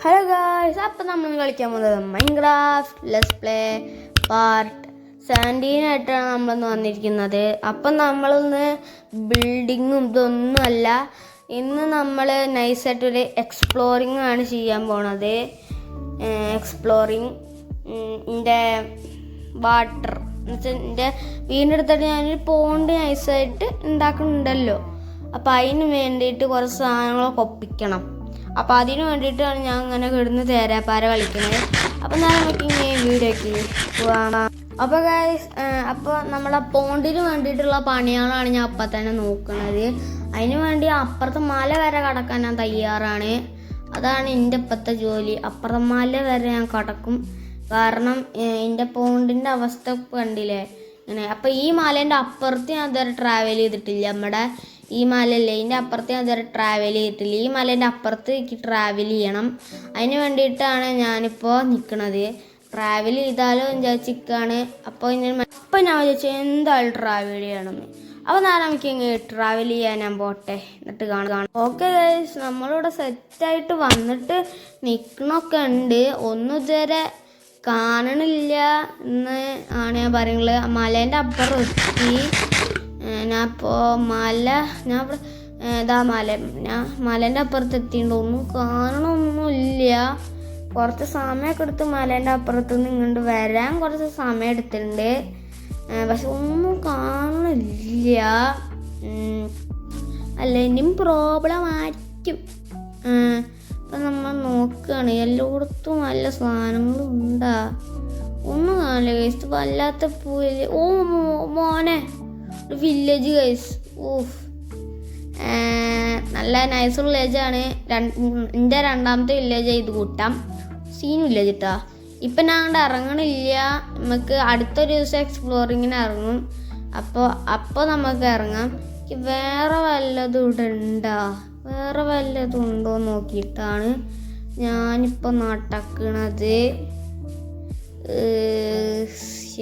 Hello guys, അപ്പം നമ്മൾ കളിക്കാൻ പോകുന്നത് മൈൻക്രാഫ്റ്റ് ലെറ്റ്സ് പ്ലേ പാർട്ട് 17 ആയിട്ടാണ് നമ്മളിന്ന് വന്നിരിക്കുന്നത്. അപ്പം നമ്മളിന്ന് ബിൽഡിങ്ങും ഇതൊന്നുമല്ല, ഇന്ന് നമ്മൾ നൈസായിട്ടൊരു എക്സ്പ്ലോറിങ് ആണ് ചെയ്യാൻ പോണത്. എക്സ്പ്ലോറിങ് എൻ്റെ വാട്ടർ എന്ന് വെച്ചാൽ എൻ്റെ വീടിൻ്റെ അടുത്തായിട്ട് ഞാനൊരു പോണ്ട് നൈസായിട്ട് ഉണ്ടാക്കുന്നുണ്ടല്ലോ. അപ്പം അതിന് വേണ്ടിയിട്ട് കുറച്ച് സാധനങ്ങളൊക്കെ ഒപ്പിക്കണം. അപ്പം അതിന് വേണ്ടിയിട്ടാണ് ഞാൻ ഇങ്ങനെ കിടന്ന് തേരാപ്പാര കളിക്കുന്നത്. അപ്പം ഞാൻ നമുക്ക് ഇങ്ങനെ വീഡിയോക്ക് പോവാം. അപ്പോൾ ഗൈസ്, അപ്പോൾ നമ്മളെ പോണ്ടിന് വേണ്ടിയിട്ടുള്ള പണികളാണ് ഞാൻ അപ്പം തന്നെ നോക്കുന്നത്. അതിന് വേണ്ടി അപ്പുറത്തെ മല വരെ കടക്കാൻ ഞാൻ തയ്യാറാണ്. അതാണ് എൻ്റെ ഇപ്പോഴത്തെ ജോലി. അപ്പുറത്തെ മല വരെ ഞാൻ കടക്കും. കാരണം എൻ്റെ പോണ്ടിൻ്റെ അവസ്ഥ കണ്ടില്ലേ ഇങ്ങനെ. അപ്പം ഈ മലേൻ്റെ അപ്പുറത്ത് ഞാൻ ഇതുവരെ ട്രാവൽ ചെയ്തിട്ടില്ല. നമ്മുടെ ഈ മലയല്ലേ, ഇതിൻ്റെ അപ്പുറത്ത് ഞാൻ ഇതുവരെ ട്രാവൽ ചെയ്തിട്ടില്ല. ഈ മലേൻ്റെ അപ്പുറത്ത് എനിക്ക് ട്രാവൽ ചെയ്യണം. അതിന് വേണ്ടിയിട്ടാണ് ഞാനിപ്പോൾ നിൽക്കുന്നത്. ട്രാവൽ ചെയ്താലോ വിചാരിച്ചിരിക്കുകയാണ്. അപ്പോൾ ഞാൻ വിചാരിച്ചു എന്തായാലും ട്രാവൽ ചെയ്യണമെന്ന്. അപ്പോൾ നമുക്ക് ഇങ്ങനെ ട്രാവൽ ചെയ്യാൻ ഞാൻ പോട്ടെ, എന്നിട്ട് കാണാം. ഓക്കെ ഗൈസ്, നമ്മളിവിടെ സെറ്റായിട്ട് വന്നിട്ട് നിൽക്കണമൊക്കെ ഉണ്ട്. ഒന്നും ഇതുവരെ കാണണില്ല എന്ന് ആണ് ഞാൻ പറയുന്നത്. മലേൻ്റെ അപ്പുറം എത്തി ഞാൻ. ഇപ്പോൾ ഞാൻ മലേൻ്റെ അപ്പുറത്ത് എത്തിയിട്ടുണ്ട്. ഒന്നും കാണണമൊന്നുമില്ല. കുറച്ച് സമയമൊക്കെ എടുത്ത് മലേൻ്റെ അപ്പുറത്ത് നിന്ന് ഇങ്ങോട്ട് വരാൻ കുറച്ച് സമയം എടുത്തിട്ടുണ്ട്. പക്ഷെ ഒന്നും കാണണില്ല. അല്ല, ഇനിയും പ്രോബ്ലം ആയിരിക്കും. അപ്പം നമ്മൾ നോക്കുകയാണ്, എല്ലായിടത്തും നല്ല സാധനങ്ങളും ഉണ്ടാ. ഒന്നും കാണില്ല ഗൈസ്. വല്ലാത്ത പൂവില്. ഓ മോനെ, ഒരു വില്ലേജ് ഗൈസ്. ഓഫ്, നല്ല നൈസ് വില്ലേജാണ്. എൻ്റെ രണ്ടാമത്തെ വില്ലേജ് ഇത് കൂട്ടാം. സീൻ വില്ലേജ് ഇട്ടാ. ഇപ്പം ഞാൻ അങ്ങോട്ട് ഇറങ്ങണില്ല. നമുക്ക് അടുത്തൊരു ദിവസം എക്സ്പ്ലോറിങ്ങിന് ഇറങ്ങും. അപ്പോൾ നമുക്ക് ഇറങ്ങാം. വേറെ വല്ലതും ഇവിടെ ഉണ്ടാ? വേറെ വല്ലതും ഉണ്ടോ നോക്കിയിട്ടാണ് ഞാനിപ്പോൾ നടക്കണത്.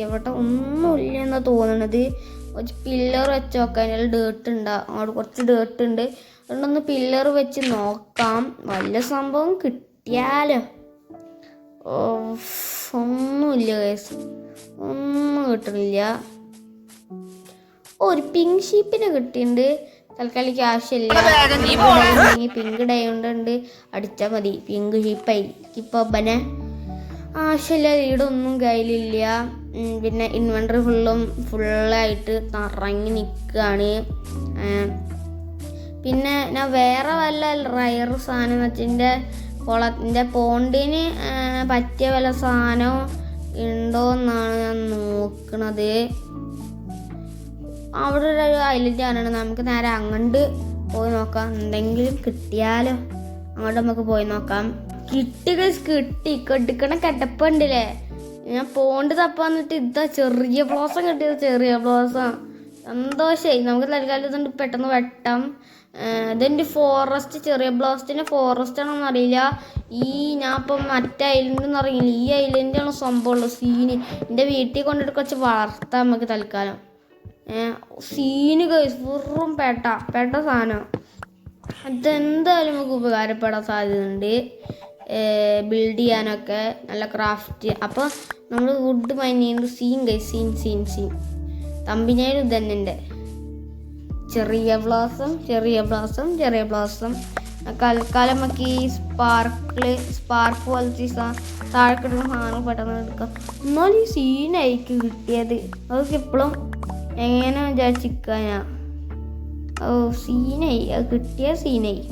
എവിടെ ഒന്നുമില്ല എന്നാണ് തോന്നണത്. കുറച്ച് പില്ലർ വെച്ച് നോക്കാം. അതിൽ ഡേർട്ട് ഉണ്ടാവും. അവിടെ കുറച്ച് ഡേർട്ട് ഉണ്ട്. അതുകൊണ്ടൊന്ന് പില്ലർ വെച്ച് നോക്കാം. വല്ല സംഭവം കിട്ടിയാലോ. ഒന്നുമില്ല കേസ്, ഒന്നും കിട്ടണില്ല. ഒരു പിങ്ക് ഷീപ്പിനെ കിട്ടിയിട്ടുണ്ട്. തൽക്കാലിക്ക് ആവശ്യമില്ല. പിങ്ക് ഡയമണ്ട് ഉണ്ട്, അടിച്ചാൽ മതി. പിങ്ക് ഷീപ്പായി ഇപ്പോൾ ബനെ ആവശ്യമില്ല. വീടൊന്നും കയ്യിലില്ല. പിന്നെ ഇൻവെൻറ്ററി ഫുള്ളായിട്ട് നിറങ്ങി നിൽക്കുകയാണ്. പിന്നെ ഞാൻ വേറെ വല്ല റയർ സാധനം എന്ന് വെച്ചാൽ എൻ്റെ പോണ്ടിന് പറ്റിയ വല്ല സാധനം ഉണ്ടോ എന്നാണ് ഞാൻ നോക്കണത്. അവിടെ ഒരു ഐലൻഡ് ആണ്. നമുക്ക് നേരെ അങ്ങോട്ട് പോയി നോക്കാം. എന്തെങ്കിലും കിട്ടിയാലോ അങ്ങോട്ട് നമുക്ക് പോയി നോക്കാം. കിട്ടി കെട്ടിക്കണ കെട്ടപ്പുണ്ടല്ലേ. ഞാൻ പോണ്ട് തപ്പ വന്നിട്ട് ഇതാ ചെറിയ ബ്ലോസം കിട്ടിയത്. ചെറിയ ബ്ലോസം സന്തോഷമായി. നമുക്ക് തൽക്കാലം ഇതുകൊണ്ട് പെട്ടെന്ന് വെട്ടാം. ഇതെൻ്റെ ഫോറസ്റ്റ്, ചെറിയ ബ്ലോസത്തിൻ്റെ ഫോറസ്റ്റ് ആണോന്ന് അറിയില്ല. ഞാൻ ഇപ്പം മറ്റേ ഐലൻഡെന്ന് അറിയില്ല. ഈ ഐലൻഡാണ് സംഭവമുള്ളൂ. സീന് എൻ്റെ വീട്ടിൽ കൊണ്ടിട്ട് കുറച്ച് വളർത്താം നമുക്ക് തൽക്കാലം. സീന് ഗൈസ്, വെറും പെട്ട സാധനം. അതെന്തായാലും നമുക്ക് ഉപകാരപ്പെടാൻ സാധ്യതയുണ്ട്. ബിൽഡ് ചെയ്യാനൊക്കെ നല്ല ക്രാഫ്റ്റ്. അപ്പോൾ നമ്മൾ വുഡ് മൈൻ ചെയ്യുന്നത് സീൻ ഗൈസ്. സീൻ തമ്പിനേലും ഇതന്നെ എൻ്റെ ചെറിയ ബ്ലോസം. തൽക്കാലം നമുക്ക് ഈ സ്പാർക്ക് പോലത്തെ താഴെ കിട്ടുന്ന സാധനം പെട്ടെന്ന് എടുക്കാം. എന്നാലും ഈ സീനായിരിക്കും കിട്ടിയത്. അതൊക്കെ എപ്പോഴും എങ്ങനെ വിചാരിച്ചിരിക്കാനാ. സീനായി, അത് കിട്ടിയ സീനായി.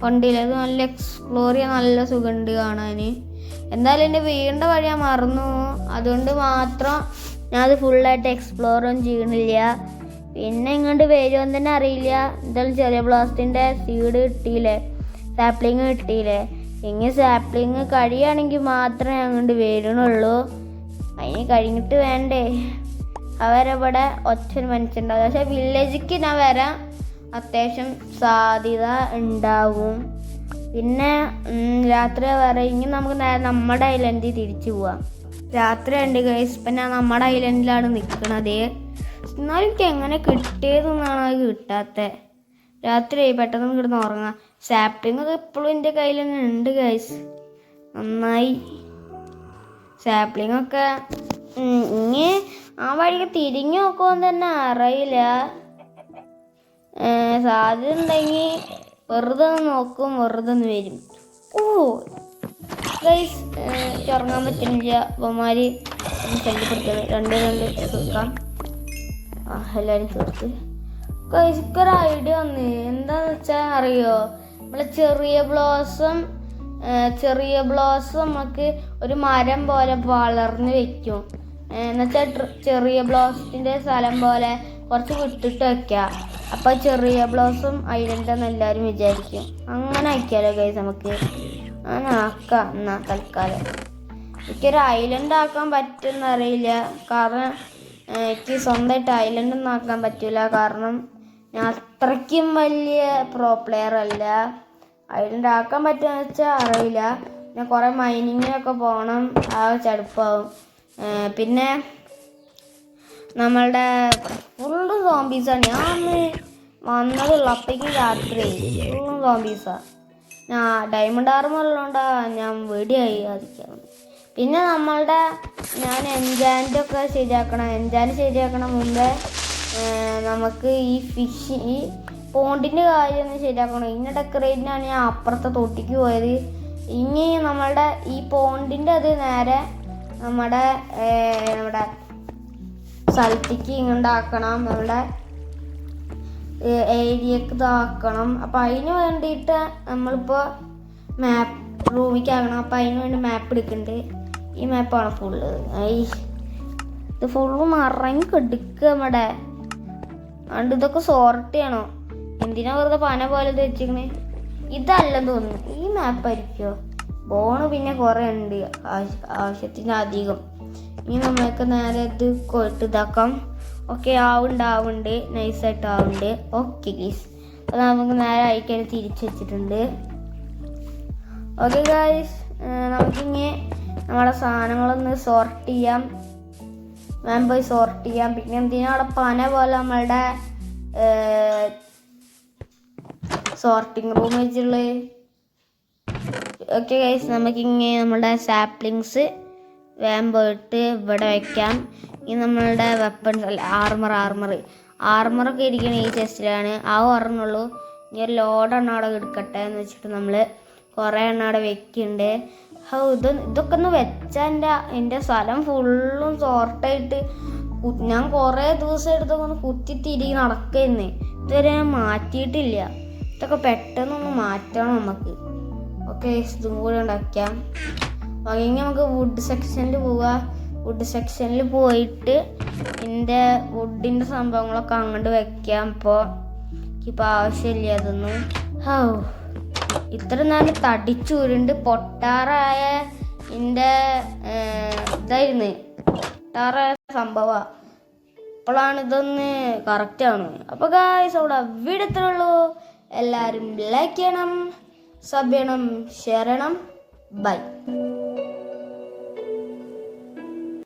കൊണ്ടില്ല, അത് നല്ല എക്സ്പ്ലോർ ചെയ്യാൻ നല്ല സുഖമുണ്ട് കാണാൻ. എന്തായാലും എൻ്റെ വീടിൻ്റെ വഴി ഞാൻ മറന്നു. അതുകൊണ്ട് മാത്രം ഞാനത് ഫുള്ളായിട്ട് എക്സ്പ്ലോറൊന്നും ചെയ്യണില്ല. പിന്നെ ഇങ്ങോട്ട് വരുമെന്ന് തന്നെ അറിയില്ല. എന്തായാലും ചെറിയ ബ്ലാസ്റ്റിൻ്റെ സീഡ് കിട്ടിയില്ലേ, സാപ്ലിങ് കിട്ടിയില്ലേ. ഇങ്ങനെ സാപ്ലിങ് കഴിയുകയാണെങ്കിൽ മാത്രമേ അങ്ങോട്ട് വരണുള്ളൂ. അതിന് കഴിഞ്ഞിട്ട് വേണ്ടേ. അവരവിടെ ഒറ്റ മനുഷ്യണ്ടാവും. പക്ഷേ വില്ലേജിക്ക് ഞാൻ വരാൻ അത്യാവശ്യം സാധ്യത ഉണ്ടാവും. പിന്നെ രാത്രി വരെ ഇനി നമുക്ക് നമ്മുടെ ഐലൻഡിൽ തിരിച്ചു പോവാം. രാത്രി ഉണ്ട് ഗൈസ്. ഇപ്പം ഞാൻ നമ്മുടെ ഐലൻഡിലാണ് നിൽക്കണത്. എന്നാലും എനിക്ക് എങ്ങനെ കിട്ടിയതെന്നാണ് അത് കിട്ടാത്തത്. രാത്രിയായി പെട്ടെന്ന് കിടന്ന് ഉറങ്ങാം. സാപ്ലിംഗ് ഒക്കെ എപ്പോഴും എൻ്റെ കയ്യിൽ തന്നെ ഉണ്ട് ഗൈസ്. നന്നായി. സാപ്ലിംഗ് ഒക്കെ ഇനി ആ വഴിക്ക് തിരിഞ്ഞു നോക്കുമെന്ന് തന്നെ അറിയില്ല. സാധ്യത ഉണ്ടെങ്കിൽ വെറുതെ ഒന്ന് നോക്കും, വെറുതെ ഒന്ന് വരും. ഓ ഗൈസ് ഉറങ്ങാൻ പറ്റുന്നില്ല. അവന്മാർ ശല്യപ്പെടുത്തത് രണ്ട് തീർക്കാം. എല്ലാവരും തീർത്ത്. ഗൈസ് ഒരു ഐഡിയ വന്ന് എന്താന്ന് വെച്ചാൽ അറിയോ, നമ്മളെ ചെറിയ ബ്ലോസം നമുക്ക് ഒരു മരം പോലെ വളർന്ന് വെക്കും. എന്നുവെച്ചാൽ ചെറിയ ബ്ലോസത്തിൻ്റെ സ്ഥലം പോലെ കുറച്ച് വിട്ടിട്ട് വയ്ക്കാം. അപ്പോൾ ചെറിയ ബ്ലോസം ഐലൻഡ് എന്ന് എല്ലാവരും വിചാരിക്കും. അങ്ങനെ ആക്കിയാലോ ഗൈസ് നമുക്ക്? അങ്ങനെ ആക്കാം എന്നാ തൽക്കാലം. എനിക്കൊരു ഐലൻഡ് ആക്കാൻ പറ്റുമെന്നറിയില്ല. കാരണം എനിക്ക് സ്വന്തമായിട്ട് ഐലൻഡ് ഒന്നും ആക്കാൻ പറ്റില്ല. കാരണം ഞാൻ അത്രയ്ക്കും വലിയ പ്രോ പ്ലെയർ അല്ല. ഐലൻഡ് ആക്കാൻ പറ്റുമെന്ന് വെച്ചാൽ അറിയില്ല. പിന്നെ കുറേ മൈനിങ്ങിനൊക്കെ പോകണം. ആകെ ചടുപ്പാവും. പിന്നെ നമ്മളുടെ ഫുള്ള് സോംബീസാണ്. ഞാൻ വന്നതുള്ളൂ, അപ്പോഴേക്കും രാത്രി ഫുള്ളും സോംബീസാണ്. ഞാൻ ഡയമണ്ട് ആർമർ ഉള്ളതുകൊണ്ടാണ് ഞാൻ വെടിയായി ആദിക്കാം. പിന്നെ ഞാൻ എൻജാൻറ്റൊക്കെ ശരിയാക്കണം മുമ്പേ നമുക്ക് ഈ പോണ്ടിൻ്റെ കാര്യം ഒന്ന് ശരിയാക്കണം. ഇങ്ങനെ ഡെക്കറേറ്റിനാണ് ഞാൻ അപ്പുറത്തെ തൊട്ടിക്ക് പോയത്. ഇനി ഈ പോണ്ടിൻ്റെ അത് നേരെ നമ്മുടെ സ്ഥലത്തേക്ക് ഇങ്ങോട്ടാക്കണം. നമ്മുടെ ഏരിയക്ക് ഇതാക്കണം. അപ്പം അതിന് വേണ്ടിയിട്ട് നമ്മളിപ്പോൾ റൂമിലേക്ക് ആക്കണം. അപ്പം അതിന് വേണ്ടി മാപ്പ് എടുക്കുന്നുണ്ട്. ഈ മാപ്പാണ് ഫുള്ള്. ഇത് ഫുള്ള് മറങ്ങി കെടുക്കുക നമ്മുടെ. അതുകൊണ്ട് ഇതൊക്കെ സോർട്ട് ചെയ്യണോ? എന്തിനാ വെറുതെ പന പോലെ വെച്ചിരിക്കണേ? ഇതല്ലെന്ന് തോന്നുന്നു. ഈ മാപ്പായിരിക്കുമോ? ബോണ് പിന്നെ കുറേ ഉണ്ട്, ആവശ്യത്തിന് അധികം. ഇനി നമ്മൾക്ക് നേരെ ഇത് കൊട്ട് ഇതാക്കാം. ഓക്കെ ആവുന്നുണ്ട് നൈസായിട്ട് ആവുന്നുണ്ട്. ഓക്കെ ഗൈസ്, അപ്പോൾ നമുക്ക് നേരെ അയക്കാൻ തിരിച്ച് വെച്ചിട്ടുണ്ട്. ഓക്കെ ഗൈസ്, നമുക്കിങ്ങനെ നമ്മുടെ സാധനങ്ങളൊന്ന് സോർട്ട് ചെയ്യാം. പോയി സോർട്ട് ചെയ്യാം. പിന്നെ എന്തിനാ അവിടെ പന പോലെ നമ്മളുടെ സോർട്ടിങ് റൂം വെച്ചുള്ളത്? ഓക്കെ ഗൈസ്, നമുക്കിങ്ങനെ നമ്മുടെ സാപ്ലിങ്സ് പോയിട്ട് ഇവിടെ വയ്ക്കാം. ഇനി നമ്മളുടെ വെപ്പൺസ് അല്ല ആർമറൊക്കെ ഇരിക്കണ ഈ ചെസ്റ്റിലാണ്. ആ ഓർമ്മയുള്ളൂ. ഇനി ഒരു ലോഡെണ്ണം അവിടെ എടുക്കട്ടെ എന്ന് വെച്ചിട്ട് നമ്മൾ കുറേ എണ്ണം അവിടെ വെക്കുന്നുണ്ട്. ഇതൊക്കെ ഒന്ന് വെച്ചാൽ എൻ്റെ സ്ഥലം ഫുള്ളും സോർട്ടായിട്ട് ഞാൻ കുറേ ദിവസം എടുത്തൊക്കെ ഒന്ന് കുത്തിത്തിരി നടക്കുന്നേ. ഇതുവരെ ഞാൻ മാറ്റിയിട്ടില്ല. ഇതൊക്കെ പെട്ടെന്നൊന്ന് മാറ്റണം നമുക്ക്. ഓക്കെ, ഇതും കൂടി ഉണ്ടാക്കാം. അല്ലെങ്കിൽ നമുക്ക് വുഡ് സെക്ഷനിൽ പോവാം. വുഡ് സെക്ഷനിൽ പോയിട്ട് എൻ്റെ വുഡിൻ്റെ സംഭവങ്ങളൊക്കെ അങ്ങോട്ട് വെക്കാം. ഇപ്പോൾ എനിക്കിപ്പോൾ ആവശ്യമില്ല അതൊന്നും. ഇത്ര നേരം തടിച്ചുരുണ്ട് പൊട്ടാറായ എൻ്റെ പൊട്ടാറായ സംഭവമാണ്. ഇപ്പോഴാണ് ഇതൊന്ന് കറക്റ്റാണ്. അപ്പോൾ ഗായ്സ് അവിടെ വീഡിയോ ഇത്രേ ഉള്ളൂ. എല്ലാവരും ലൈക്ക് ചെയ്യണം, സബ് ചെയ്യണം, ഷെയർ ചെയ്യണം. ബൈ.